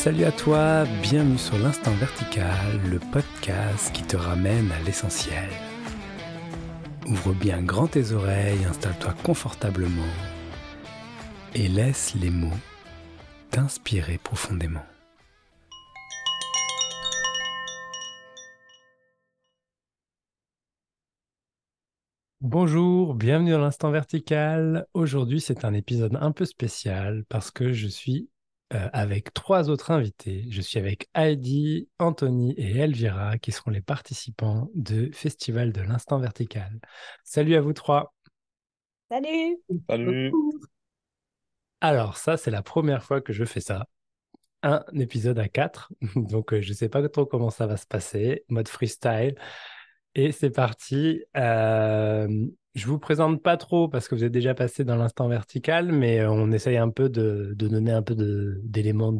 Salut à toi, bienvenue sur l'Instant Vertical, le podcast qui te ramène à l'essentiel. Ouvre bien grand tes oreilles, installe-toi confortablement et laisse les mots t'inspirer profondément. Bonjour, bienvenue dans l'Instant Vertical. Aujourd'hui, c'est un épisode un peu spécial parce que je suis avec trois autres invités. Je suis avec Heidi, Anthony et Elvira qui seront les participants du Festival de l'Instant Vertical. Salut à vous trois. Salut! Salut. Alors ça, c'est la première fois que je fais ça. Un épisode à quatre. Donc je ne sais pas trop comment ça va se passer. Mode freestyle. Et c'est parti. Je vous présente pas trop parce que vous êtes déjà passé dans l'instant vertical, mais on essaye un peu de donner un peu d'éléments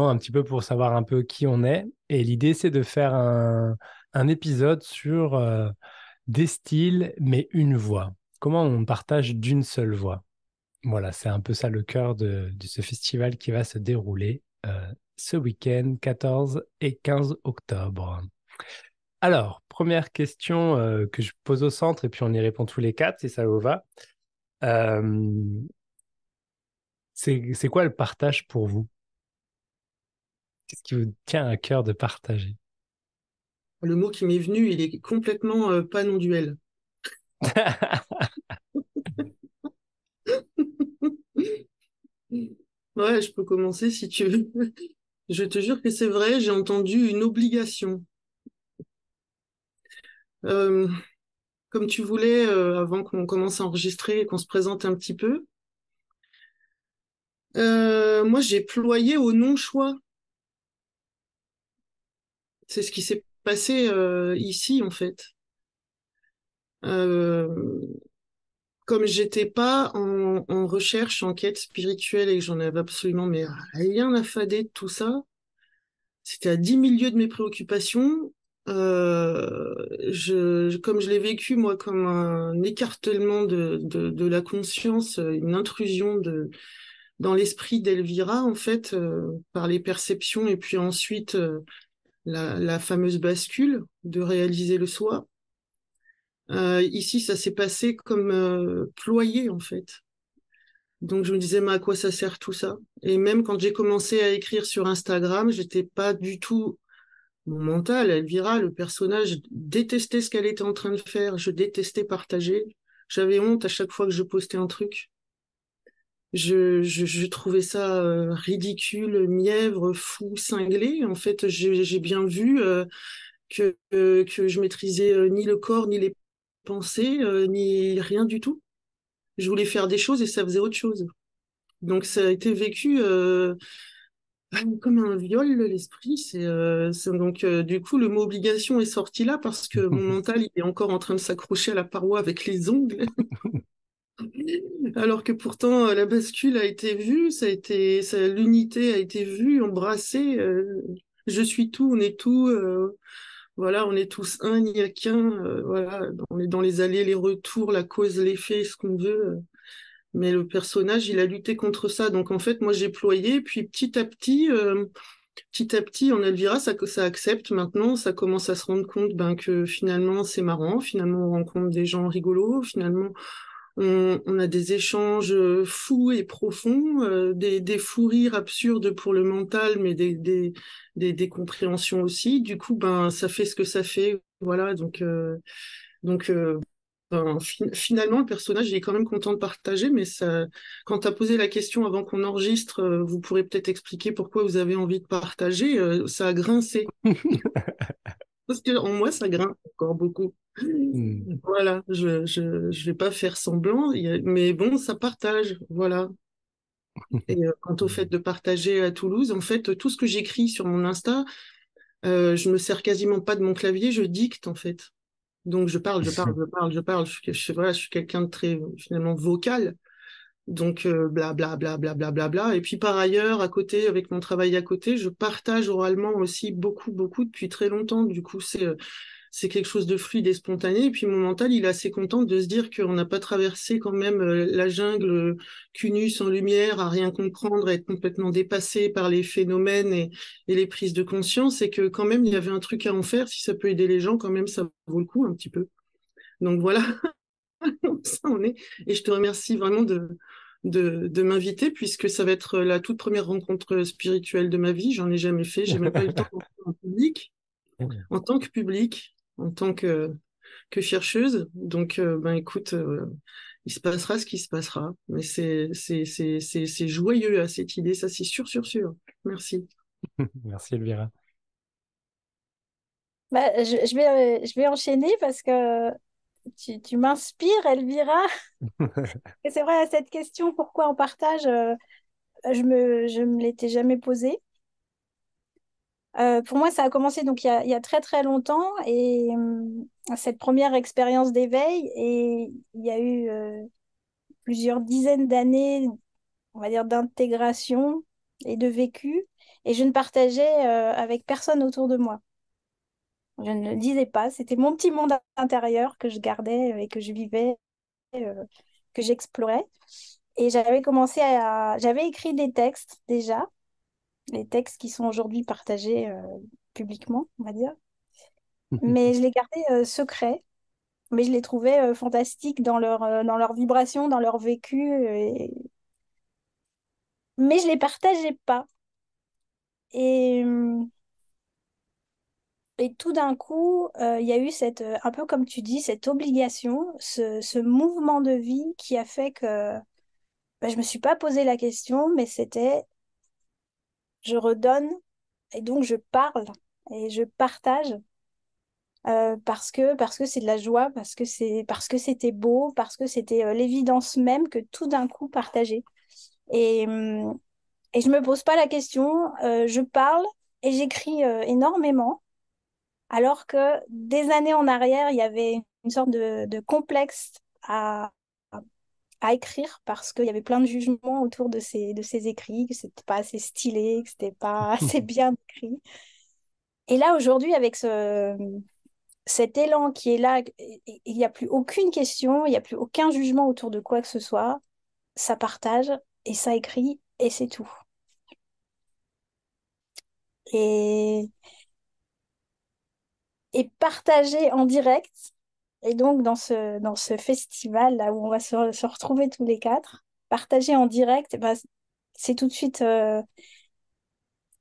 un petit peu pour savoir un peu qui on est. Et l'idée, c'est de faire un épisode sur des styles, mais une voix. Comment on partage d'une seule voix. Voilà, c'est un peu ça le cœur de ce festival qui va se dérouler ce week-end, 14 et 15 octobre. Alors, première question que je pose au centre et puis on y répond tous les quatre si ça vous va. Euh, c'est quoi le partage pour vous? Qu'est-ce qui vous tient à cœur de partager? Le mot qui m'est venu, il est complètement pas non-duel. Ouais, je peux commencer si tu veux. Je te jure que c'est vrai, j'ai entendu une obligation. Euh, Comme tu voulais, avant qu'on commence à enregistrer et qu'on se présente un petit peu, moi j'ai ployé au non-choix. C'est ce qui s'est passé ici, en fait. Euh, Comme j'étais pas en recherche, en quête spirituelle et que j'en avais absolument mais rien à fader de tout ça, c'était à 10 000 lieues de mes préoccupations. Comme je l'ai vécu, moi, comme un écartèlement de la conscience, une intrusion dans l'esprit d'Elvira, en fait, par les perceptions, et puis ensuite la fameuse bascule de réaliser le soi. Ici, ça s'est passé comme ployé, en fait. Donc je me disais, mais à quoi ça sert tout ça? Et même quand j'ai commencé à écrire sur Instagram, j'étais pas du tout mon mental. Elvira, le personnage, détestait ce qu'elle était en train de faire. Je détestais partager. J'avais honte à chaque fois que je postais un truc. Je trouvais ça ridicule, mièvre, fou, cinglé. En fait, j'ai bien vu que je maîtrisais ni le corps, ni les pensées, ni rien du tout. Je voulais faire des choses et ça faisait autre chose. Donc ça a été vécu comme un viol, l'esprit. Donc du coup le mot obligation est sorti là parce que mon mental il est encore en train de s'accrocher à la paroi avec les ongles, alors que pourtant la bascule a été vue, l'unité a été vue, embrassée. Je suis tout, on est tout. Voilà, on est tous un, il n'y a qu'un. Voilà, on est dans les allers, les retours, la cause, l'effet, ce qu'on veut. Mais le personnage, il a lutté contre ça. Donc en fait, moi j'ai ployé, puis petit à petit, en Elvira, ça accepte maintenant, ça commence à se rendre compte ben, que finalement c'est marrant, finalement on rencontre des gens rigolos, finalement on a des échanges fous et profonds, des fous rires absurdes pour le mental, mais des compréhensions aussi. Du coup, ben ça fait ce que ça fait. Voilà, donc finalement, le personnage, il est quand même content de partager, mais ça, quand tu as posé la question avant qu'on enregistre, vous pourrez peut-être expliquer pourquoi vous avez envie de partager, ça a grincé. Parce que en moi, ça grince encore beaucoup. Hmm. Voilà, je vais pas faire semblant, mais bon, ça partage, voilà. Et quant au fait de partager à Toulouse, en fait, tout ce que j'écris sur mon Insta, je me sers quasiment pas de mon clavier, je dicte, en fait. Donc je parle, je parle, je parle, je parle. Voilà, je suis quelqu'un de très finalement vocal. Donc bla bla bla bla bla bla bla. Et puis par ailleurs, à côté, avec mon travail à côté, je partage oralement aussi beaucoup beaucoup depuis très longtemps. Du coup, c'est quelque chose de fluide et spontané. Et puis mon mental, il est assez content de se dire qu'on n'a pas traversé quand même la jungle cul nu sans lumière, à rien comprendre, à être complètement dépassé par les phénomènes et les prises de conscience, et que quand même il y avait un truc à en faire. Si ça peut aider les gens, quand même, ça vaut le coup un petit peu. Donc voilà, ça en est. Et je te remercie vraiment de m'inviter, puisque ça va être la toute première rencontre spirituelle de ma vie. J'en ai jamais fait, j'ai même pas eu le temps d'en faire en public, en tant que public, en tant que chercheuse. Donc, ben écoute, il se passera ce qui se passera. Mais c'est joyeux à cette idée, ça c'est sûr, sûr, sûr. Merci. Merci Elvira. Bah, je vais enchaîner parce que tu m'inspires, Elvira. Et c'est vrai, cette question, pourquoi on partage, je me l'étais jamais posée. Pour moi, ça a commencé donc il y a très très longtemps et cette première expérience d'éveil et il y a eu plusieurs dizaines d'années, on va dire, d'intégration et de vécu et je ne partageais avec personne autour de moi. Je ne le disais pas, c'était mon petit monde intérieur que je gardais et que je vivais, euh, que j'explorais. Et j'avais écrit des textes déjà, les textes qui sont aujourd'hui partagés publiquement, on va dire. Mais je les gardais secrets, mais je les trouvais fantastiques dans leur vibration, dans leur vécu, mais je les partageais pas. Et, et tout d'un coup, il y a eu un peu comme tu dis, cette obligation, ce mouvement de vie qui a fait que je me suis pas posé la question, mais c'était je redonne et donc je parle et je partage parce que c'est de la joie, parce que c'était beau, parce que c'était l'évidence même que tout d'un coup partager. Et je me pose pas la question, je parle et j'écris énormément, alors que des années en arrière, il y avait une sorte de complexe à, à écrire parce qu'il y avait plein de jugements autour de ces écrits, que c'était pas assez stylé, que c'était pas assez bien écrit. Et là, aujourd'hui, avec cet élan qui est là, il n'y a plus aucune question, il n'y a plus aucun jugement autour de quoi que ce soit, ça partage et ça écrit et c'est tout. Et, et partager en direct, et donc dans ce festival là où on va se retrouver tous les quatre, partager en direct, bah, c'est tout de suite,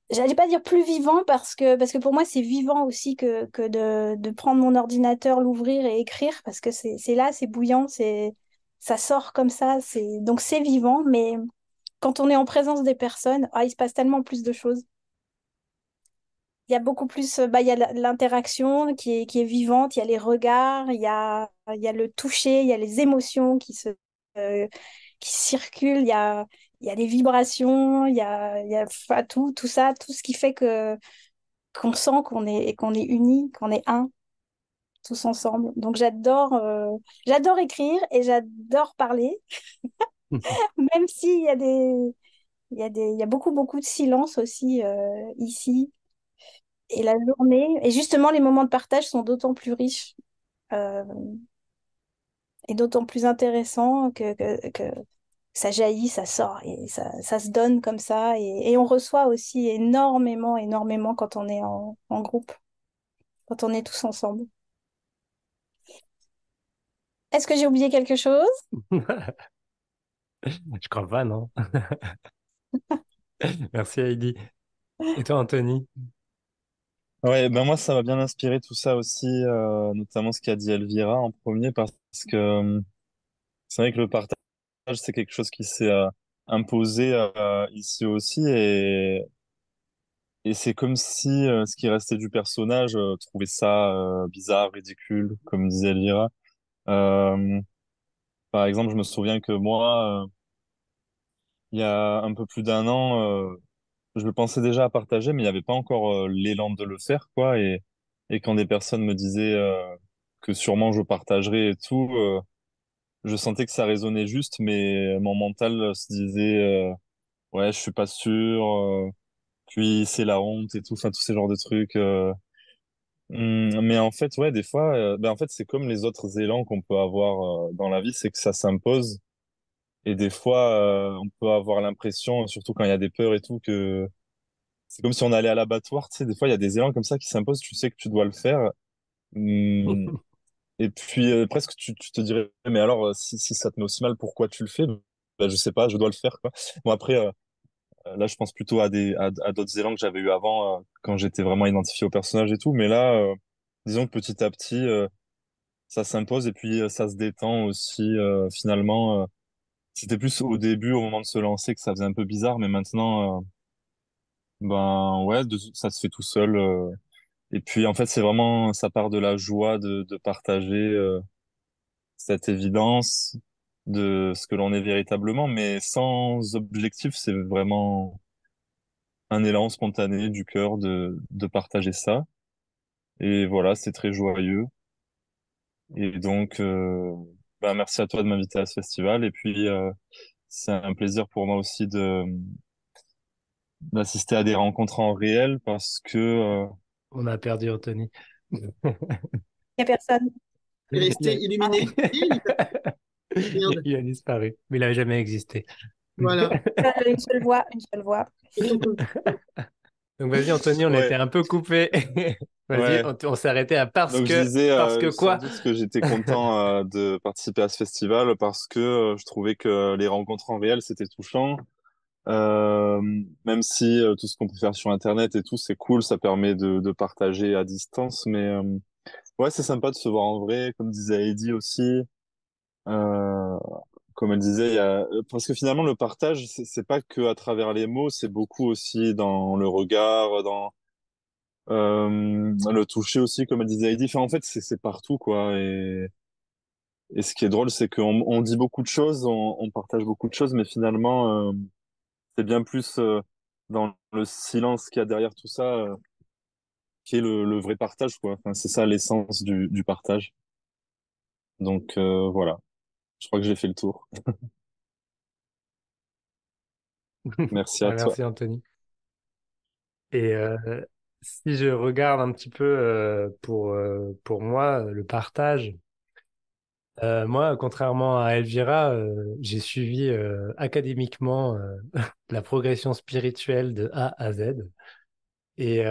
j'allais pas dire plus vivant parce que pour moi c'est vivant aussi que de prendre mon ordinateur, l'ouvrir et écrire parce que c'est là, c'est bouillant, ça sort comme ça, donc c'est vivant, mais quand on est en présence des personnes, il se passe tellement plus de choses. Il y a beaucoup plus, il y a l'interaction qui est vivante, il y a les regards, il y a le toucher, il y a les émotions euh, qui circulent, il y a les vibrations, il y a enfin, tout ça, tout ce qui fait qu'on sent qu'on est unis, qu'on est un, tous ensemble. Donc j'adore écrire et j'adore parler, même s'il y a il y a beaucoup, beaucoup de silence aussi ici. Et la journée, et justement, les moments de partage sont d'autant plus riches euh, et d'autant plus intéressants que ça jaillit, ça sort et ça se donne comme ça. Et on reçoit aussi énormément, énormément quand on est en groupe, quand on est tous ensemble. Est-ce que j'ai oublié quelque chose? Je crois pas, non? Merci Heidi. Et toi, Anthony? Ouais, ben moi, ça m'a bien inspiré tout ça aussi, notamment ce qu'a dit Elvira en premier, parce que c'est vrai que le partage, c'est quelque chose qui s'est imposé ici aussi, et c'est comme si ce qui restait du personnage trouvait ça bizarre, ridicule, comme disait Elvira. Euh, Par exemple, je me souviens que moi, il y a un peu plus d'un an, je le pensais déjà à partager, mais il n'y avait pas encore l'élan de le faire, quoi. Et quand des personnes me disaient que sûrement je partagerais et tout, je sentais que ça résonnait juste, mais mon mental se disait ouais, je suis pas sûr, puis c'est la honte et tout, enfin tous ces genres de trucs. Mais en fait, ouais, des fois, ben en fait, c'est comme les autres élans qu'on peut avoir dans la vie, c'est que ça s'impose. Et des fois, on peut avoir l'impression, surtout quand il y a des peurs et tout, que c'est comme si on allait à l'abattoir. Tu sais, des fois, il y a des élans comme ça qui s'imposent. Tu sais que tu dois le faire. Hum, Et puis, presque, tu te dirais, mais alors, si ça te met aussi mal, pourquoi tu le fais? Ben, je sais pas, je dois le faire, quoi. Bon, après, là, je pense plutôt à d'autres élans que j'avais eu avant, quand j'étais vraiment identifié au personnage et tout. Mais là, disons que petit à petit, ça s'impose et puis ça se détend aussi, finalement. C'était plus au début, au moment de se lancer, que ça faisait un peu bizarre, mais maintenant, ben ouais, ça se fait tout seul. Et puis en fait, c'est vraiment, ça part de la joie de partager cette évidence de ce que l'on est véritablement, mais sans objectif. C'est vraiment un élan spontané du cœur de partager ça. Et voilà, c'est très joyeux. Et donc, ben, merci à toi de m'inviter à ce festival. Et puis, c'est un plaisir pour moi aussi d'assister à des rencontres en réel parce que On a perdu Anthony. Il n'y a personne. Il est Il resté a... illuminé. Merde. il a disparu, mais il n'a jamais existé. Voilà. Une seule voix, une seule voix. Autant que- Donc vas-y Anthony, on a été ouais, un peu coupé. Vas-y, ouais. on s'est arrêté à Donc je disais parce que sans quoi? doute que j'étais content de participer à ce festival parce que je trouvais que les rencontres en réel c'était touchant. Euh, Même si tout ce qu'on peut faire sur Internet et tout c'est cool, ça permet de partager à distance, mais ouais, c'est sympa de se voir en vrai, comme disait Heidi aussi. Euh, Comme elle disait, parce que finalement le partage, c'est pas que à travers les mots, c'est beaucoup aussi dans le regard, dans le toucher aussi, comme elle disait Heidi. Enfin, en fait, c'est partout quoi. Et ce qui est drôle, c'est qu'on dit beaucoup de choses, on partage beaucoup de choses, mais finalement, c'est bien plus dans le silence qu'il y a derrière tout ça, qui est le vrai partage quoi. Enfin, c'est ça l'essence du partage. Donc voilà, je crois que j'ai fait le tour. Merci à Ouais, toi. merci Anthony. Et si je regarde un petit peu pour moi, le partage, moi, contrairement à Elvira, j'ai suivi académiquement la progression spirituelle de A à Z. Et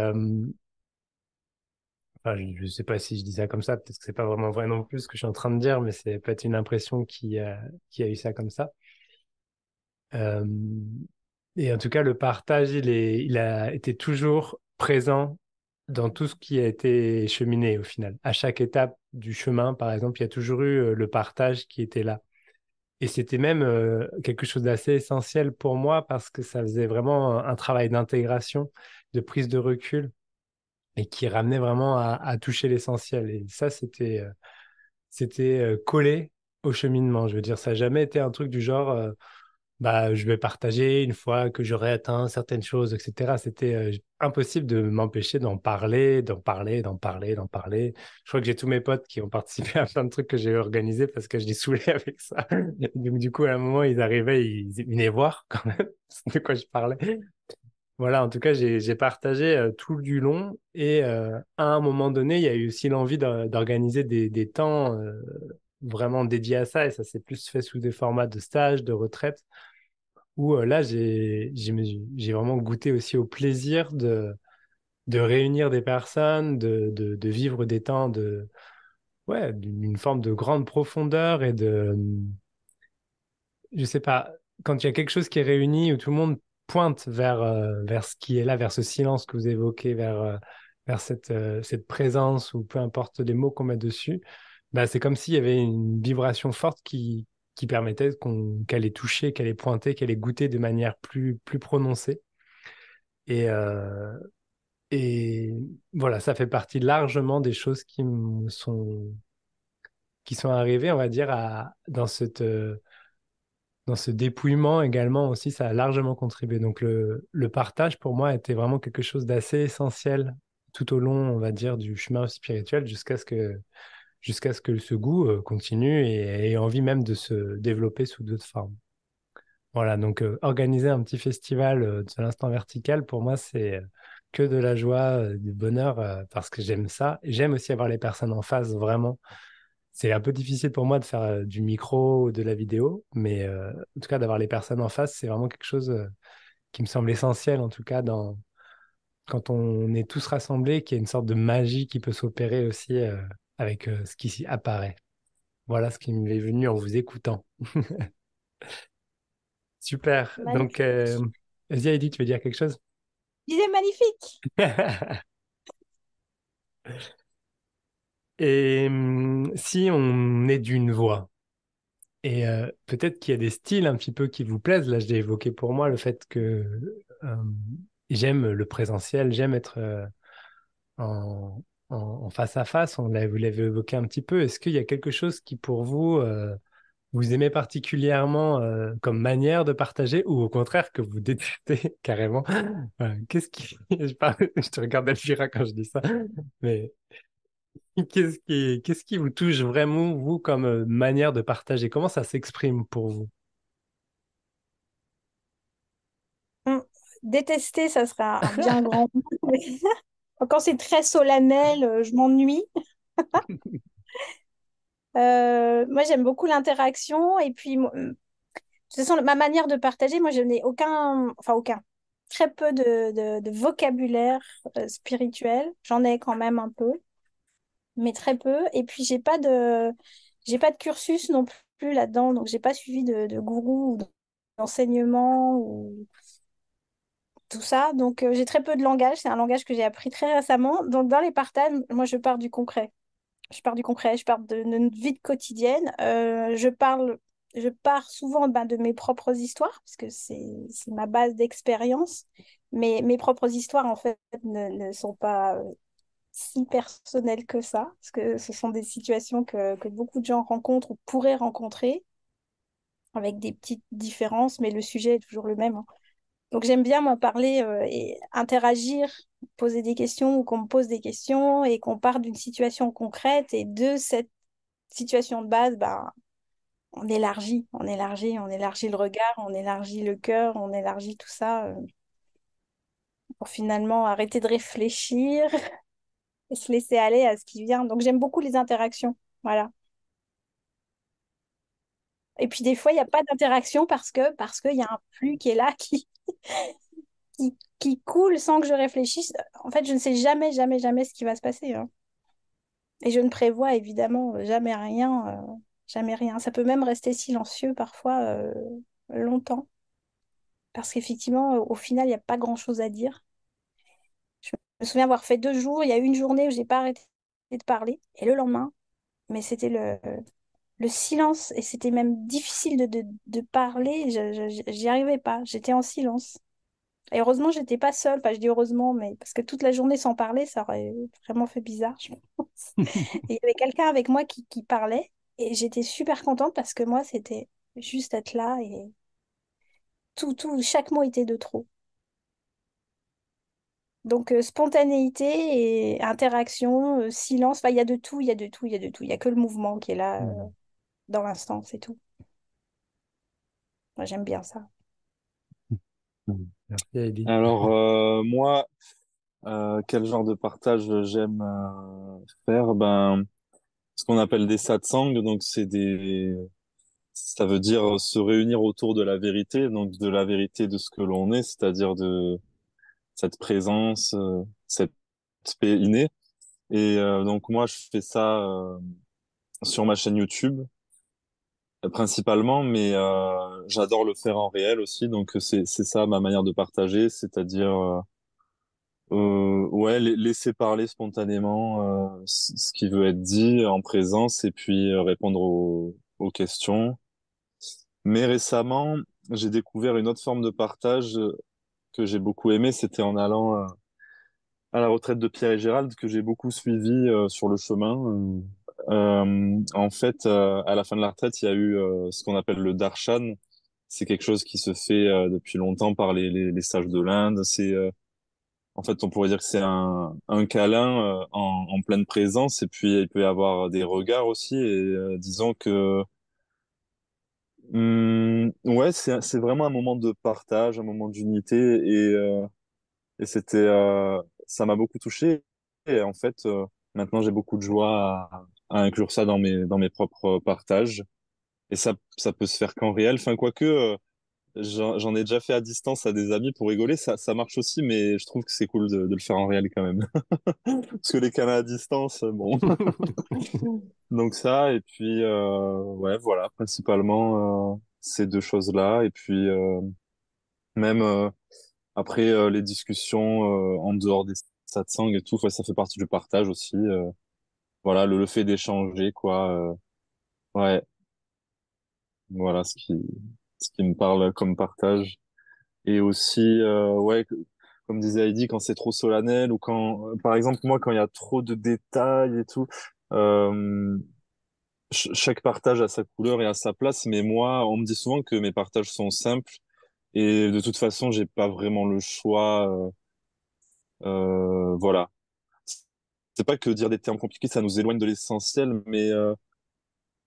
enfin, je ne sais pas si je dis ça comme ça, peut-être que c'est pas vraiment vrai non plus ce que je suis en train de dire, mais c'est peut-être une impression qui a eu ça comme ça. Euh, et en tout cas, le partage, il a été toujours présent dans tout ce qui a été cheminé au final. À chaque étape du chemin, par exemple, il y a toujours eu le partage qui était là. Et c'était même quelque chose d'assez essentiel pour moi parce que ça faisait vraiment un travail d'intégration, de prise de recul et qui ramenait vraiment à toucher l'essentiel. Et ça, c'était collé au cheminement. Je veux dire, ça n'a jamais été un truc du genre, bah, je vais partager une fois que j'aurai atteint certaines choses, etc. C'était impossible de m'empêcher d'en parler, d'en parler, d'en parler, d'en parler. Je crois que j'ai tous mes potes qui ont participé à plein de trucs que j'ai organisés parce que je les saoulais avec ça. Donc, du coup, à un moment, ils arrivaient, ils venaient voir quand même de quoi je parlais. Voilà, en tout cas, j'ai partagé tout du long et à un moment donné, il y a eu aussi l'envie d'organiser des temps vraiment dédiés à ça et ça s'est plus fait sous des formats de stage, de retraite où là, j'ai vraiment goûté aussi au plaisir de réunir des personnes, de vivre des temps ouais, d'une forme de grande profondeur et je sais pas, quand il y a quelque chose qui est réuni où tout le monde pointe vers ce qui est là, vers ce silence que vous évoquez, vers cette présence ou peu importe les mots qu'on met dessus, bah, c'est comme s'il y avait une vibration forte qui permettait qu'elle ait touché, qu'elle ait pointé, qu'elle ait goûté de manière plus prononcée. Et, euh, et voilà, ça fait partie largement des choses qui sont arrivées, on va dire, dans ce dépouillement également aussi, ça a largement contribué. Donc le partage pour moi était vraiment quelque chose d'assez essentiel tout au long, on va dire, du chemin spirituel jusqu'à ce que ce goût continue et ait envie même de se développer sous d'autres formes. Voilà, donc organiser un petit festival de l'instant vertical, pour moi, que de la joie, du bonheur, parce que j'aime ça. J'aime aussi avoir les personnes en face, vraiment. C'est un peu difficile pour moi de faire du micro ou de la vidéo, mais en tout cas, d'avoir les personnes en face, c'est vraiment quelque chose qui me semble essentiel, en tout cas, quand on est tous rassemblés, qu'il y a une sorte de magie qui peut s'opérer aussi avec ce qui s'y apparaît. Voilà ce qui m'est venu en vous écoutant. Super. Donc, Magnifique. vas-y, Heidi, tu veux dire quelque chose? Je disais magnifique. Et si on est d'une voix, et peut-être qu'il y a des styles un petit peu qui vous plaisent, là, je l'ai évoqué pour moi, le fait que euh, j'aime le présentiel, j'aime être en, en face à face, vous l'avez évoqué un petit peu. Est-ce qu'il y a quelque chose qui, pour vous, vous aimez particulièrement comme manière de partager ou au contraire que vous détestez carrément? Qu'est-ce qui... je te regarde Elvira quand je dis ça, mais qu'est-ce qui vous touche vraiment, vous, comme manière de partager? Comment ça s'exprime pour vous? Hum, Détester, ça sera un bien grand mot. Quand c'est très solennel, je m'ennuie. Moi, j'aime beaucoup l'interaction. Et puis, de toute façon, ma manière de partager, moi, je n'ai aucun, très peu de vocabulaire spirituel. J'en ai quand même un peu, mais très peu. Et puis, j'ai pas de cursus non plus là-dedans. Donc, j'ai pas suivi de gourou ou d'enseignement ou tout ça. Donc, j'ai très peu de langage. C'est un langage que j'ai appris très récemment. Donc, dans les partages, moi, je pars du concret. Je pars de notre vie quotidienne. Je pars souvent de mes propres histoires, parce que c'est ma base d'expérience. Mais mes propres histoires, en fait, ne sont pas si personnelles que ça, parce que ce sont des situations que beaucoup de gens rencontrent ou pourraient rencontrer, avec des petites différences, mais le sujet est toujours le même, hein. Donc j'aime bien moi parler et interagir, poser des questions ou qu'on me pose des questions et qu'on parte d'une situation concrète et de cette situation de base, ben, on élargit le regard, on élargit le cœur, on élargit tout ça pour finalement arrêter de réfléchir et se laisser aller à ce qui vient. Donc j'aime beaucoup les interactions, voilà. Et puis des fois, il n'y a pas d'interaction parce qu'il y a un flux qui est là, qui coule sans que je réfléchisse. En fait, je ne sais jamais ce qui va se passer, hein. Et je ne prévois évidemment jamais rien, jamais rien. Ça peut même rester silencieux parfois longtemps, parce qu'effectivement, au final, il n'y a pas grand-chose à dire. Je me souviens avoir fait 2 jours, il y a eu une journée où j'ai pas arrêté de parler, et le lendemain, mais c'était le silence, et c'était même difficile de parler, j'y arrivais pas, j'étais en silence. Et heureusement, j'étais pas seule. Enfin, je dis heureusement, mais parce que toute la journée sans parler, ça aurait vraiment fait bizarre, je pense. Et il y avait quelqu'un avec moi qui parlait et j'étais super contente parce que moi, c'était juste être là et chaque mot était de trop. Donc, spontanéité et interaction, silence, enfin, il y a de tout, il y a de tout, il y a de tout. Il y a que le mouvement qui est là dans l'instant, c'est tout. Moi, j'aime bien ça. Merci, Heidi. Alors, moi, quel genre de partage j'aime faire? Ben, ce qu'on appelle des satsangs, donc ça veut dire se réunir autour de la vérité, donc de la vérité de ce que l'on est, c'est-à-dire de cette présence, cette paix innée. Et donc moi, je fais ça sur ma chaîne YouTube principalement, mais j'adore le faire en réel aussi. Donc c'est ça ma manière de partager, c'est-à-dire ouais, laisser parler spontanément ce qui veut être dit en présence et puis répondre aux questions. Mais récemment, j'ai découvert une autre forme de partage que j'ai beaucoup aimé. C'était en allant à la retraite de Pierre et Gérald que j'ai beaucoup suivi sur le chemin. En fait, à la fin de la retraite, il y a eu ce qu'on appelle le darshan. C'est quelque chose qui se fait depuis longtemps par les sages de l'Inde. En fait, on pourrait dire que c'est un câlin en pleine présence, et puis il peut y avoir des regards aussi. Et disons que ouais, c'est vraiment un moment de partage, un moment d'unité, Et ça m'a beaucoup touché. Et en fait, maintenant, j'ai beaucoup de joie à inclure ça dans mes propres partages. Et ça peut se faire qu'en réel. Enfin, quoique, j'en ai déjà fait à distance à des amis pour rigoler. Ça marche aussi, mais je trouve que c'est cool de le faire en réel quand même. Parce que les câlins à distance, bon. Donc ça, et puis, ouais, voilà, principalement, ces deux choses-là. Et puis, même après, les discussions en dehors des satsangs et tout, ouais, ça fait partie du partage aussi. Voilà, le fait d'échanger, quoi. Ouais, voilà ce qui me parle comme partage. Et aussi, ouais, comme disait Heidi, quand c'est trop solennel ou quand, par exemple, moi, quand il y a trop de détails et tout, euh, chaque partage a sa couleur et a sa place, mais moi, on me dit souvent que mes partages sont simples et de toute façon, j'ai pas vraiment le choix. Voilà. C'est pas que dire des termes compliqués, ça nous éloigne de l'essentiel, mais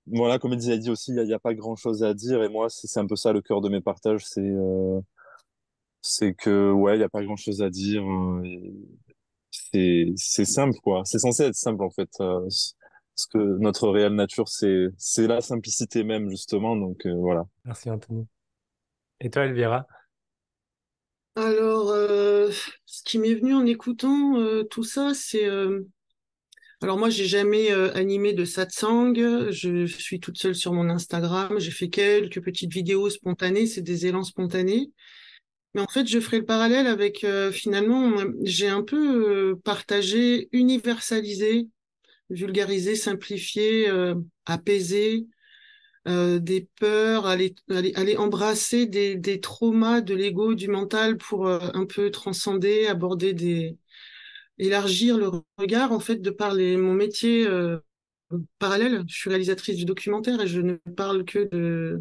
voilà, comme il a dit aussi, il y a pas grand-chose à dire et moi, c'est un peu ça le cœur de mes partages, c'est que ouais, il y a pas grand-chose à dire. Et c'est simple quoi. C'est censé être simple en fait. Parce que notre réelle nature, c'est la simplicité même justement. Donc voilà. Merci Anthony. Et toi, Elvira? Alors, ce qui m'est venu en écoutant tout ça, c'est... alors moi, j'ai jamais animé de satsang. Je suis toute seule sur mon Instagram. J'ai fait quelques petites vidéos spontanées. C'est des élans spontanés. Mais en fait, je ferai le parallèle avec finalement, j'ai un peu partagé, universalisé, vulgarisé, simplifié, apaisé des peurs, aller embrasser des traumas de l'ego, du mental pour un peu transcender, élargir le regard en fait de par mon métier parallèle. Je suis réalisatrice du documentaire et je ne parle que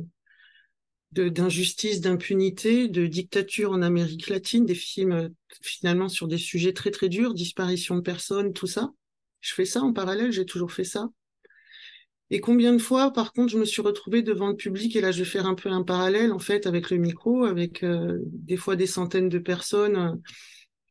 d'injustice, d'impunité, de dictature en Amérique latine, des films finalement sur des sujets très très durs, disparition de personnes, tout ça. Je fais ça en parallèle, j'ai toujours fait ça. Et combien de fois, par contre, je me suis retrouvée devant le public, et là, je vais faire un peu un parallèle, en fait, avec le micro, avec des fois des centaines de personnes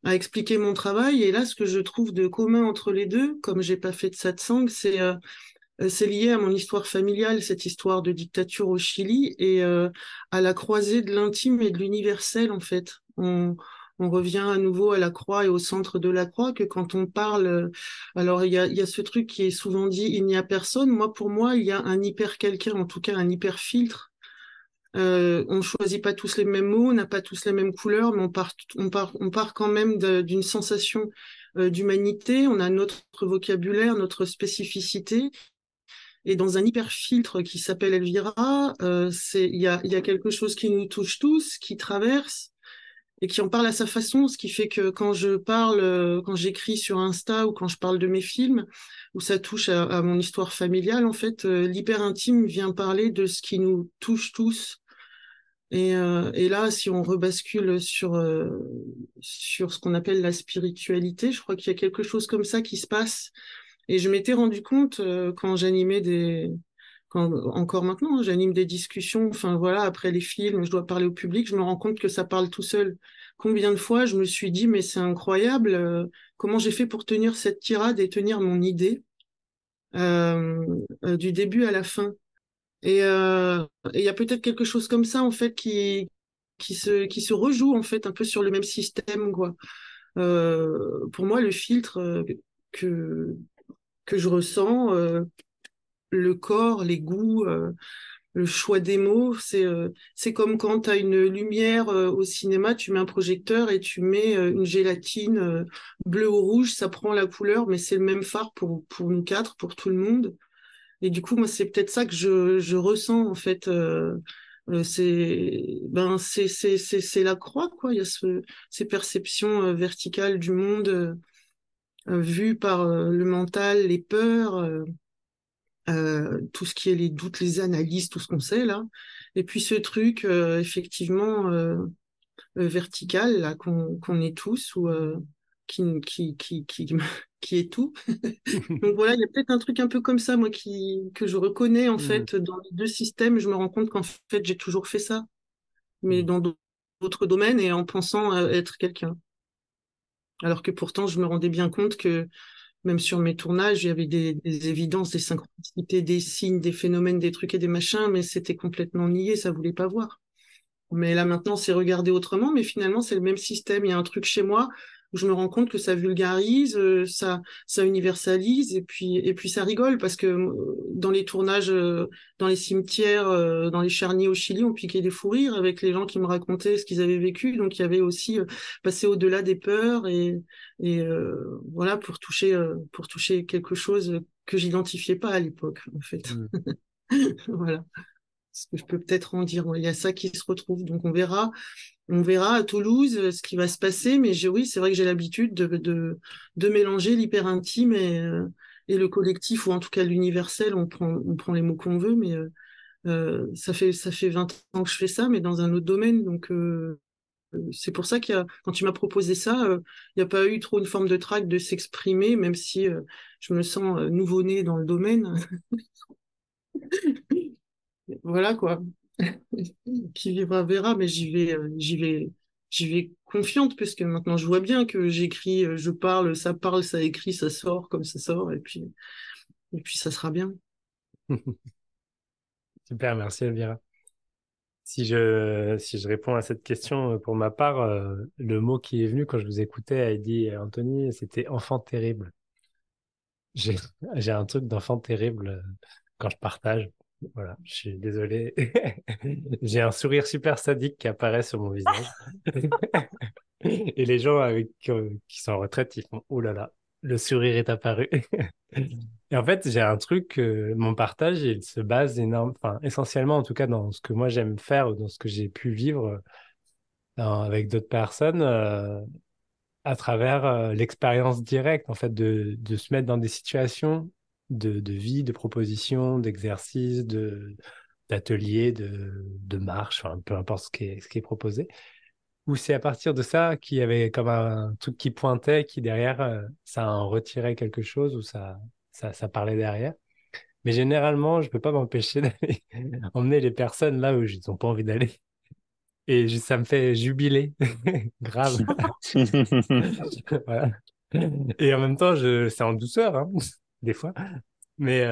à expliquer mon travail. Et là, ce que je trouve de commun entre les deux, comme j'ai pas fait de satsang, c'est lié à mon histoire familiale, cette histoire de dictature au Chili, et à la croisée de l'intime et de l'universel, en fait. On revient à nouveau à la croix et au centre de la croix, que quand on parle, alors il y a ce truc qui est souvent dit, il n'y a personne. Moi, pour moi, il y a un hyper quelqu'un, en tout cas un hyper filtre. On choisit pas tous les mêmes mots, on n'a pas tous les mêmes couleurs, mais on part quand même d'une sensation d'humanité. On a notre vocabulaire, notre spécificité. Et dans un hyper filtre qui s'appelle Elvira, il y a quelque chose qui nous touche tous, qui traverse et qui en parle à sa façon, ce qui fait que quand je parle, quand j'écris sur Insta ou quand je parle de mes films, où ça touche à mon histoire familiale, en fait, l'hyper intime vient parler de ce qui nous touche tous. Et là, si on rebascule sur ce qu'on appelle la spiritualité, je crois qu'il y a quelque chose comme ça qui se passe. Et je m'étais rendu compte quand encore maintenant, hein, j'anime des discussions, enfin voilà, après les films, je dois parler au public, je me rends compte que ça parle tout seul. Combien de fois je me suis dit, mais c'est incroyable, comment j'ai fait pour tenir cette tirade et tenir mon idée du début à la fin. Et il y a peut-être quelque chose comme ça, en fait, qui se rejoue, en fait, un peu sur le même système, quoi. Pour moi, le filtre que, que je ressens, le corps, les goûts, le choix des mots, c'est comme quand tu as une lumière au cinéma, tu mets un projecteur et tu mets une gélatine bleue ou rouge, ça prend la couleur, mais c'est le même phare pour nous quatre, pour tout le monde. Et du coup, moi, c'est peut-être ça que je ressens, en fait. C'est la croix, quoi. Il y a ces perceptions verticales du monde vues par le mental, les peurs. Tout ce qui est les doutes, les analyses, tout ce qu'on sait là. Et puis ce truc, effectivement, vertical, là, qu'on est tous, ou qui, qui est tout. Donc voilà, il y a peut-être un truc un peu comme ça, moi, que je reconnais, en Hmm. fait, dans les deux systèmes. Je me rends compte qu'en fait, j'ai toujours fait ça, mais Hmm. dans d'autres domaines et en pensant être quelqu'un. Alors que pourtant, je me rendais bien compte que même sur mes tournages, il y avait des évidences, des synchronicités, des signes, des phénomènes, des trucs et des machins, mais c'était complètement nié, ça voulait pas voir. Mais là maintenant, c'est regardé autrement, mais finalement, c'est le même système. Il y a un truc chez moi où je me rends compte que ça vulgarise, ça universalise, et puis ça rigole parce que dans les tournages, dans les cimetières, dans les charniers au Chili, on piquait des fous rires avec les gens qui me racontaient ce qu'ils avaient vécu. Donc il y avait aussi passé au-delà des peurs et voilà pour toucher quelque chose que j'identifiais pas à l'époque en fait. Mm. Voilà ce que je peux peut-être en dire. Ouais, il y a ça qui se retrouve. Donc on verra à Toulouse ce qui va se passer. Mais oui, c'est vrai que j'ai l'habitude de mélanger l'hyper intime et le collectif, ou en tout cas l'universel. On prend les mots qu'on veut, mais ça fait 20 ans que je fais ça, mais dans un autre domaine. Donc c'est pour ça quand tu m'as proposé ça, il n'y a pas eu trop une forme de trac de s'exprimer, même si je me sens nouveau-né dans le domaine. Voilà quoi. Qui vivra verra, mais j'y vais confiante, puisque maintenant je vois bien que j'écris, je parle, ça écrit, ça sort comme ça sort, et puis ça sera bien. Super, merci Elvira. Si je réponds à cette question pour ma part, le mot qui est venu quand je vous écoutais, Heidi et Anthony, c'était enfant terrible. J'ai, j'ai un truc d'enfant terrible quand je partage. Voilà, je suis désolé. J'ai un sourire super sadique qui apparaît sur mon visage. Et les gens qui sont en retraite, ils font, oh là là, le sourire est apparu. Et en fait, j'ai un truc, mon partage, il se base enfin, essentiellement, en tout cas, dans ce que moi j'aime faire, ou dans ce que j'ai pu vivre avec d'autres personnes, à travers l'expérience directe, en fait, de se mettre dans des situations de vie, de propositions, d'exercices, d'ateliers, de marche, enfin, peu importe ce qui est proposé. Ou c'est à partir de ça qu'il y avait comme un truc qui pointait, qui derrière, ça en retirait quelque chose, ou ça parlait derrière. Mais généralement, je peux pas m'empêcher d'aller emmener les personnes là où ils n'ont pas envie d'aller. Et ça me fait jubiler, grave. Voilà. Et en même temps, c'est en douceur, hein, des fois. Mais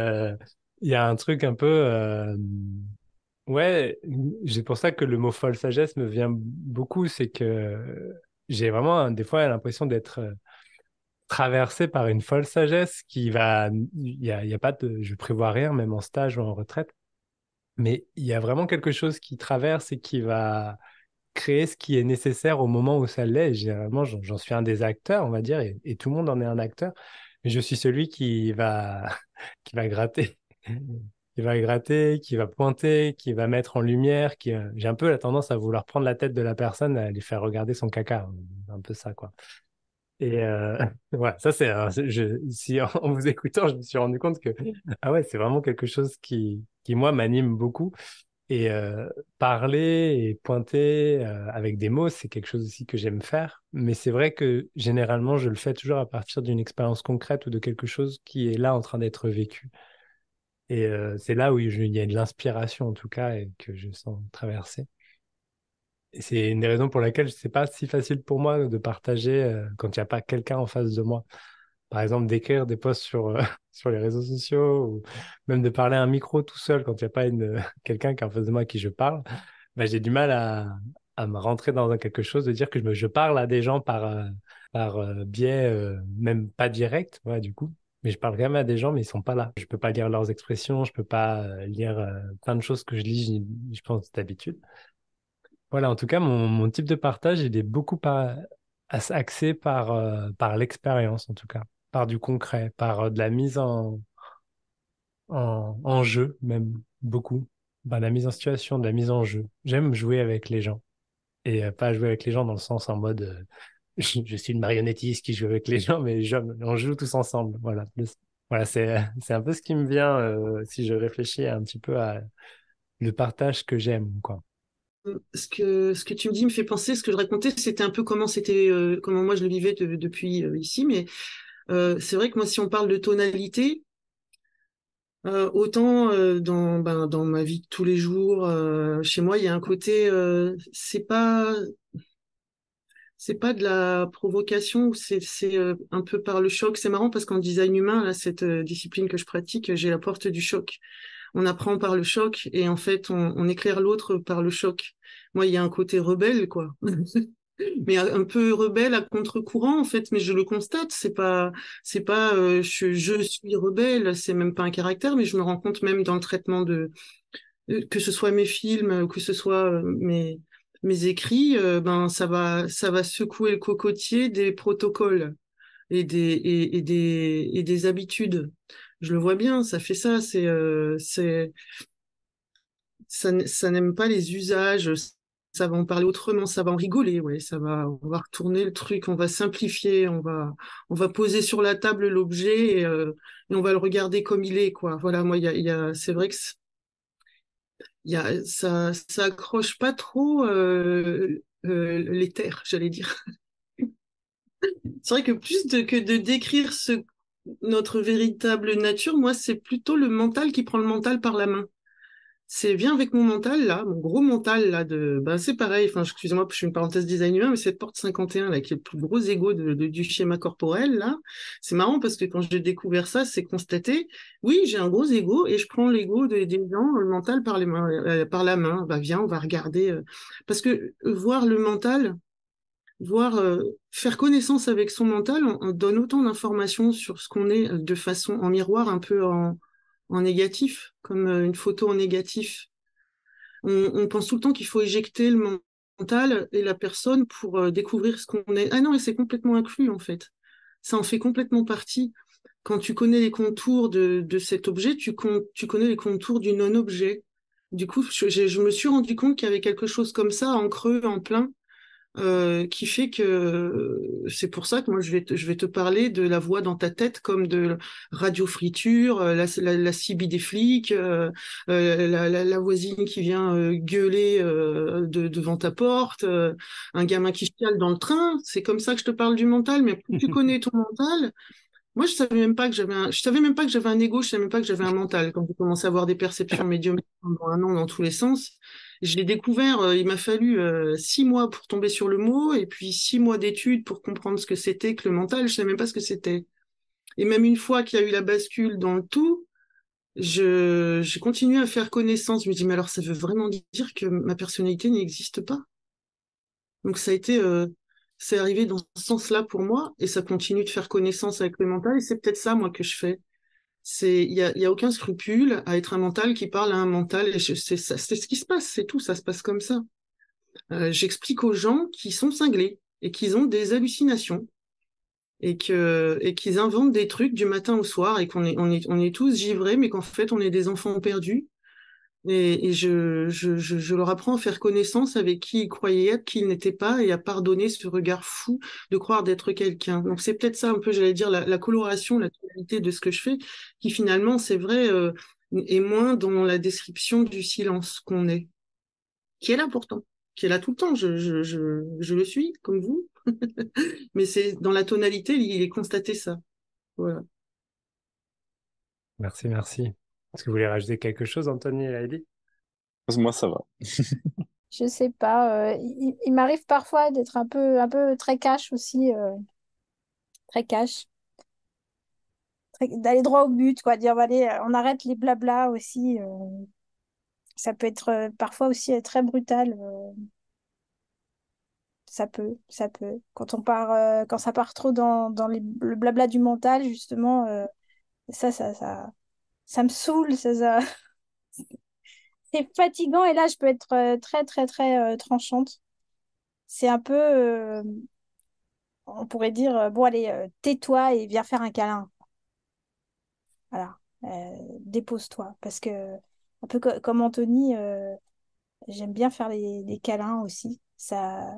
il y a un truc un peu... ouais, c'est pour ça que le mot folle sagesse me vient beaucoup. C'est que j'ai vraiment, des fois, l'impression d'être traversé par une folle sagesse qui va... il y a pas de... Je prévois rien, même en stage ou en retraite. Mais il y a vraiment quelque chose qui traverse et qui va créer ce qui est nécessaire au moment où ça l'est. Et généralement, j'en suis un des acteurs, on va dire, et tout le monde en est un acteur. Mais je suis celui qui va, qui va gratter, qui va gratter, qui va pointer, qui va mettre en lumière. J'ai un peu la tendance à vouloir prendre la tête de la personne, à lui faire regarder son caca. Un peu ça, quoi. Et voilà, ça si en vous écoutant, je me suis rendu compte que ah ouais, c'est vraiment quelque chose qui moi m'anime beaucoup. Et parler et pointer avec des mots, c'est quelque chose aussi que j'aime faire. Mais c'est vrai que généralement, je le fais toujours à partir d'une expérience concrète ou de quelque chose qui est là en train d'être vécu. Et c'est là où il y a de l'inspiration en tout cas et que je sens traverser. Et c'est une des raisons pour laquelle c'est pas si facile pour moi de partager quand il n'y a pas quelqu'un en face de moi. Par exemple, d'écrire des posts sur, sur les réseaux sociaux ou même de parler à un micro tout seul quand il n'y a pas quelqu'un qui est en face de moi à qui je parle, bah, j'ai du mal à me rentrer dans quelque chose, de dire que je parle à des gens par biais même pas direct, ouais, du coup. Mais je parle quand même à des gens, mais ils sont pas là. Je peux pas lire leurs expressions, je peux pas lire plein de choses que je lis, je pense, d'habitude. Voilà, en tout cas, mon type de partage, il est beaucoup axé par l'expérience, en tout cas, par du concret, par de la mise en jeu, même beaucoup. Bah, la mise en situation, de la mise en jeu. J'aime jouer avec les gens et pas jouer avec les gens dans le sens en mode je suis une marionnettiste qui joue avec les gens, mais on joue tous ensemble. Voilà, voilà, c'est un peu ce qui me vient si je réfléchis un petit peu à le partage que j'aime, quoi. Ce que tu me dis me fait penser, ce que je racontais, c'était un peu comment moi je le vivais depuis ici, mais c'est vrai que moi, si on parle de tonalité, autant dans ma vie de tous les jours, chez moi, il y a un côté, c'est pas de la provocation, c'est un peu par le choc. C'est marrant parce qu'en design humain, là, cette discipline que je pratique, j'ai la porte du choc. On apprend par le choc et en fait, on éclaire l'autre par le choc. Moi, il y a un côté rebelle, quoi. Mais un peu rebelle à contre-courant, en fait. Mais je le constate, c'est pas, je suis rebelle, c'est même pas un caractère, mais je me rends compte même dans le traitement que ce soit mes films, que ce soit mes écrits, ben ça va secouer le cocotier des protocoles et des habitudes. Je le vois bien, ça fait ça. Ça n'aime pas les usages. Ça va en parler autrement, ça va en rigoler, ouais, on va retourner le truc, on va simplifier, on va poser sur la table l'objet et on va le regarder comme il est, quoi. Voilà, moi, c'est vrai que ça accroche pas trop les terres, j'allais dire. C'est vrai que que de décrire notre véritable nature, moi, c'est plutôt le mental qui prend le mental par la main. C'est viens avec mon mental là, mon gros mental là ben c'est pareil. Enfin, excusez-moi, je suis une parenthèse design humain, mais cette porte 51 là qui est le plus gros ego du schéma corporel là, c'est marrant parce que quand j'ai découvert ça, c'est constaté. Oui, j'ai un gros ego et je prends l'ego des gens, le mental par les mains, par la main. Bah viens, on va regarder parce que voir le mental, faire connaissance avec son mental, on donne autant d'informations sur ce qu'on est de façon en miroir, un peu en négatif, comme une photo en négatif. On pense tout le temps qu'il faut éjecter le mental et la personne pour découvrir ce qu'on est. Ah non, et c'est complètement inclus en fait. Ça en fait complètement partie. Quand tu connais les contours de cet objet, tu connais les contours du non-objet. Du coup, je me suis rendu compte qu'il y avait quelque chose comme ça en creux, en plein, qui fait que c'est pour ça que moi je vais te parler de la voix dans ta tête comme de radio friture, la CB des flics, la voisine qui vient gueuler devant ta porte, un gamin qui chiale dans le train. C'est comme ça que je te parle du mental, mais plus tu connais ton mental. Moi, je savais même pas que j'avais un ego, je savais même pas que j'avais un mental. Quand j'ai commencé à avoir des perceptions médium pendant un an dans tous les sens, je l'ai découvert. Il m'a fallu 6 mois pour tomber sur le mot, et puis 6 mois d'études pour comprendre ce que c'était que le mental. Je savais même pas ce que c'était. Et même une fois qu'il y a eu la bascule dans le tout, j'ai continué à faire connaissance. Je me dis, mais alors ça veut vraiment dire que ma personnalité n'existe pas? Donc c'est arrivé dans ce sens-là pour moi, et ça continue de faire connaissance avec le mental, et c'est peut-être ça, moi, que je fais. Il y a aucun scrupule à être un mental qui parle à un mental, et c'est ce qui se passe, c'est tout, ça se passe comme ça. J'explique aux gens qui sont cinglés, et qu'ils ont des hallucinations, et qu'ils inventent des trucs du matin au soir, et qu'on est tous givrés, mais qu'en fait, on est des enfants perdus. Et je leur apprends à faire connaissance avec qui ils croyaient être, qui ils n'étaient pas, et à pardonner ce regard fou de croire d'être quelqu'un. Donc c'est peut-être ça un peu, j'allais dire, la coloration, la tonalité de ce que je fais, qui finalement, c'est vrai, est moins dans la description du silence qu'on est, qui est là pourtant, qui est là tout le temps. Je le suis, comme vous, mais c'est dans la tonalité, il est constaté ça. Voilà. Merci, merci. Est-ce que vous voulez rajouter quelque chose, Anthony et Heidi? Moi, ça va. Je sais pas. Il m'arrive parfois d'être un peu très cash aussi, très cash, d'aller droit au but, quoi, dire allez, on arrête les blabla aussi. Ça peut être parfois aussi très brutal. Ça peut. Quand ça part trop dans le blabla du mental, justement, ça me saoule, c'est fatigant et là, je peux être très, très, très tranchante. C'est un peu, on pourrait dire, bon, allez, tais-toi et viens faire un câlin. Voilà. Dépose-toi. Parce que, un peu comme Anthony, j'aime bien faire les câlins aussi. Ça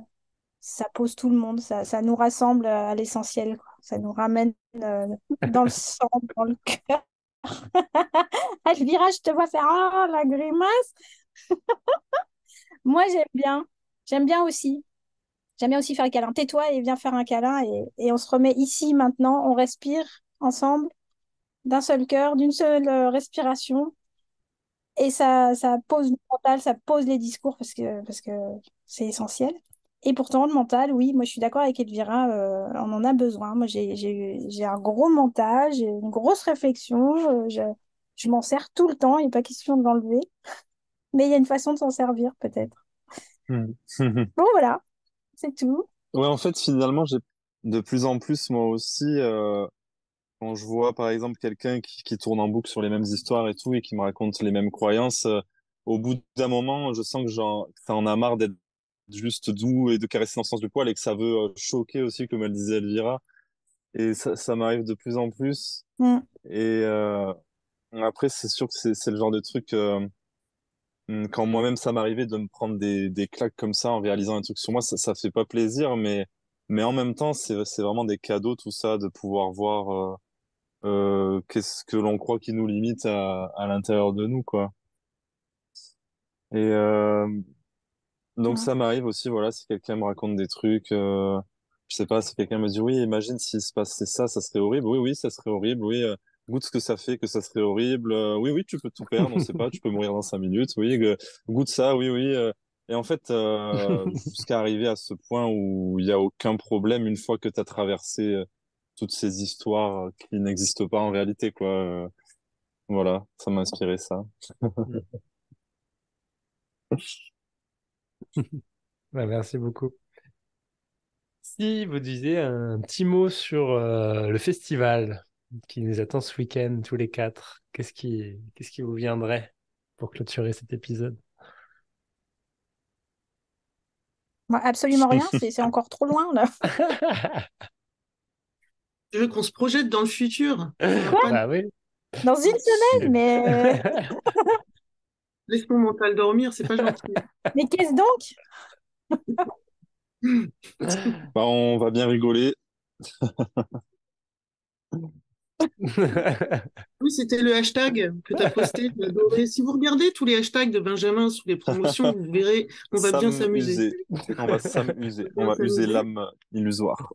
pose tout le monde, ça nous rassemble à l'essentiel, quoi. Ça nous ramène dans le sang, dans le cœur. Elvira, je te vois faire la grimace. Moi, j'aime bien. J'aime bien aussi. J'aime bien aussi faire le câlin. Tais-toi et viens faire un câlin et on se remet ici maintenant. On respire ensemble, d'un seul cœur, d'une seule respiration. Et ça pose le mental, ça pose les discours parce que c'est essentiel. Et pourtant, le mental, oui, moi je suis d'accord avec Elvira, on en a besoin. Moi j'ai un gros mental, j'ai une grosse réflexion, je m'en sers tout le temps, il n'est pas question de l'enlever. Mais il y a une façon de s'en servir peut-être. Hmm. Bon, voilà, c'est tout. Ouais, en fait, finalement, j'ai de plus en plus, moi aussi, quand je vois, par exemple, quelqu'un qui tourne en boucle sur les mêmes histoires et tout, et qui me raconte les mêmes croyances, au bout d'un moment, je sens que ça en a marre d'être juste doux et de caresser dans le sens du poil, et que ça veut choquer aussi, comme elle disait Elvira. Et ça m'arrive de plus en plus. Mm. Et après, c'est sûr que c'est le genre de truc, quand moi-même ça m'arrivait de me prendre des claques comme ça en réalisant un truc sur moi, ça fait pas plaisir, mais en même temps, c'est vraiment des cadeaux, tout ça, de pouvoir voir qu'est-ce que l'on croit qui nous limite à l'intérieur de nous, quoi. Et donc Mm. ça m'arrive aussi, voilà, si quelqu'un me raconte des trucs, je sais pas, si quelqu'un me dit, oui, imagine s'il se passait ça, ça serait horrible. Oui, oui, ça serait horrible. Oui, goûte ce que ça fait, que ça serait horrible. Oui, oui, tu peux tout perdre, on sait pas, tu peux mourir dans 5 minutes. Oui, goûte ça, oui, oui. Et en fait, jusqu'à arriver à ce point où il y a aucun problème une fois que tu as traversé toutes ces histoires qui n'existent pas en réalité, quoi. Voilà, ça m'a inspiré ça. Bah, merci beaucoup. Si vous disiez un petit mot sur le festival qui nous attend ce week-end, tous les quatre, qu'est-ce qui vous viendrait pour clôturer cet épisode? Moi, absolument rien, c'est encore trop loin là. Je veux qu'on se projette dans le futur. Ça va pas. Bah oui. Dans une semaine, Laisse mon mental dormir, c'est pas gentil. mais qu'est-ce donc? Bah, on va bien rigoler. Oui, c'était le hashtag que tu as posté, j'ai adoré. Si vous regardez tous les hashtags de Benjamin sous les promotions, vous verrez, on va bien s'amuser. S'amuser. On va s'amuser. On On va va bien user s'amuser. l'âme illusoire.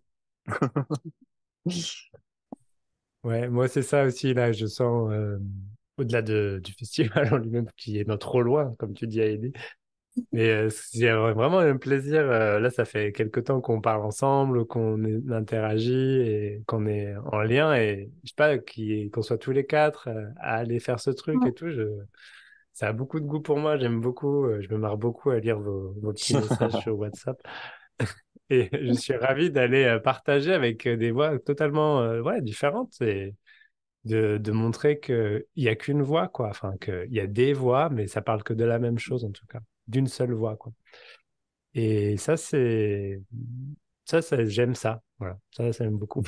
Ouais, moi c'est ça aussi là, je sens au-delà du festival en lui-même qui est non trop loin, comme tu dis Heidi. Mais c'est vraiment un plaisir. Là, ça fait quelque temps qu'on parle ensemble, interagit et qu'on est en lien. Et je sais pas, qu'on soit tous les quatre à aller faire ce truc et tout. Ça a beaucoup de goût pour moi. J'aime beaucoup. Je me marre beaucoup à lire vos petits messages sur WhatsApp. Et je suis ravi d'aller partager avec des voix totalement ouais, différentes et de montrer qu'il n'y a qu'une voix, quoi. Enfin, qu'il y a des voix, mais ça parle que de la même chose en tout cas, d'une seule voix, quoi. Et ça, j'aime ça. Voilà, ça j'aime beaucoup.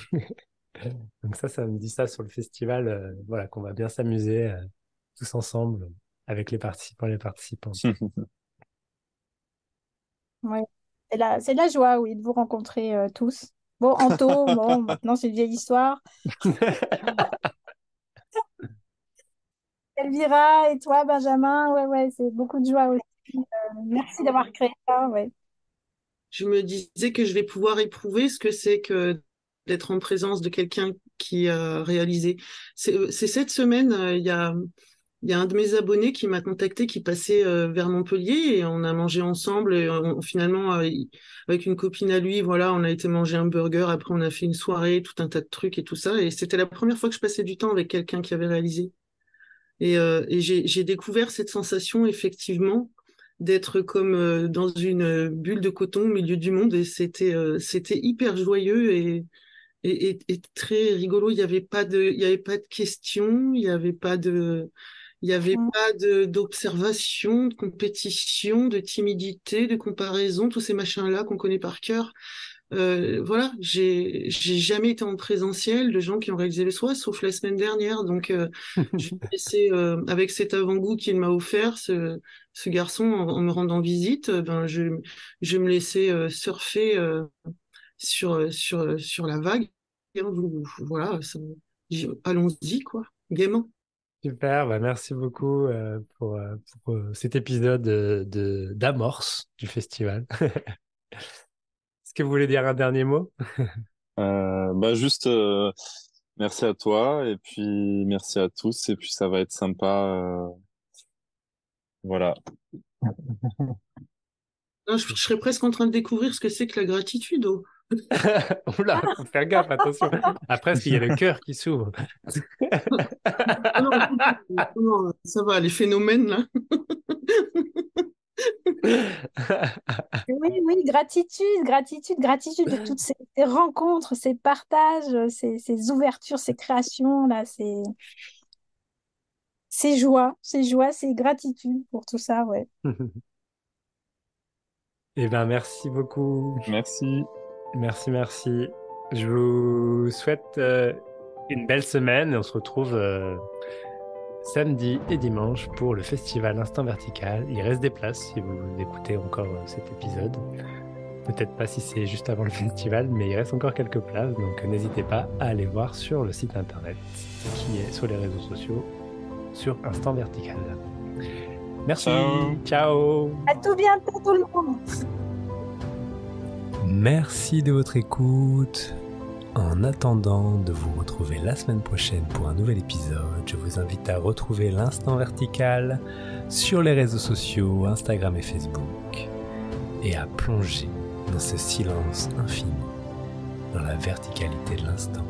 Donc ça me dit ça sur le festival. Voilà, qu'on va bien s'amuser tous ensemble avec les participants et les participantes. Ouais. C'est la joie, oui, de vous rencontrer tous. Bon, Anto, bon, maintenant c'est une vieille histoire. Elvira et toi, Benjamin, ouais, ouais, c'est beaucoup de joie aussi. Merci d'avoir créé ça, ouais. Je me disais que je vais pouvoir éprouver ce que c'est que d'être en présence de quelqu'un qui a réalisé. C'est cette semaine, il y a un de mes abonnés qui m'a contacté, qui passait vers Montpellier et on a mangé ensemble. Et finalement, avec une copine à lui, voilà, on a été manger un burger. Après, on a fait une soirée, tout un tas de trucs et tout ça. Et c'était la première fois que je passais du temps avec quelqu'un qui avait réalisé. Et j'ai découvert cette sensation, effectivement, d'être comme dans une bulle de coton au milieu du monde. Et c'était hyper joyeux et très rigolo. Il y avait pas de questions, il y avait Mm. pas d'observation, de compétition, de timidité, de comparaison, tous ces machins-là qu'on connaît par cœur. Voilà, j'ai jamais été en présentiel de gens qui ont réalisé le soi, sauf la semaine dernière. Donc, je vais laisser, avec cet avant-goût qu'il m'a offert, ce garçon, en me rendant visite, ben, je vais me laisser surfer sur la vague. Et voilà, allons-y, quoi, gaiement. Super, bah merci beaucoup pour cet épisode d'amorce du festival. Est-ce que vous voulez dire un dernier mot? Bah juste merci à toi et puis merci à tous et puis ça va être sympa. Voilà. Là, je serais presque en train de découvrir ce que c'est que la gratitude. Oh. Oula, faut faire gaffe, attention. Après, parce qu'il y a le cœur qui s'ouvre. Ah non, non, ça va, les phénomènes là. Oui, oui, gratitude de toutes ces rencontres, ces partages, ces ouvertures, ces créations, là, ces joies, ces gratitude pour tout ça, ouais. Eh bien, merci beaucoup. Merci. Merci, merci. Je vous souhaite une belle semaine et on se retrouve samedi et dimanche pour le festival Instant Vertical. Il reste des places si vous écoutez encore cet épisode. Peut-être pas si c'est juste avant le festival, mais il reste encore quelques places, donc n'hésitez pas à aller voir sur le site internet qui est sur les réseaux sociaux sur Instant Vertical. Merci, ciao. À tout bientôt tout le monde. Merci de votre écoute. En attendant de vous retrouver la semaine prochaine pour un nouvel épisode, je vous invite à retrouver l'Instant Vertical sur les réseaux sociaux, Instagram et Facebook, et à plonger dans ce silence infini, dans la verticalité de l'instant.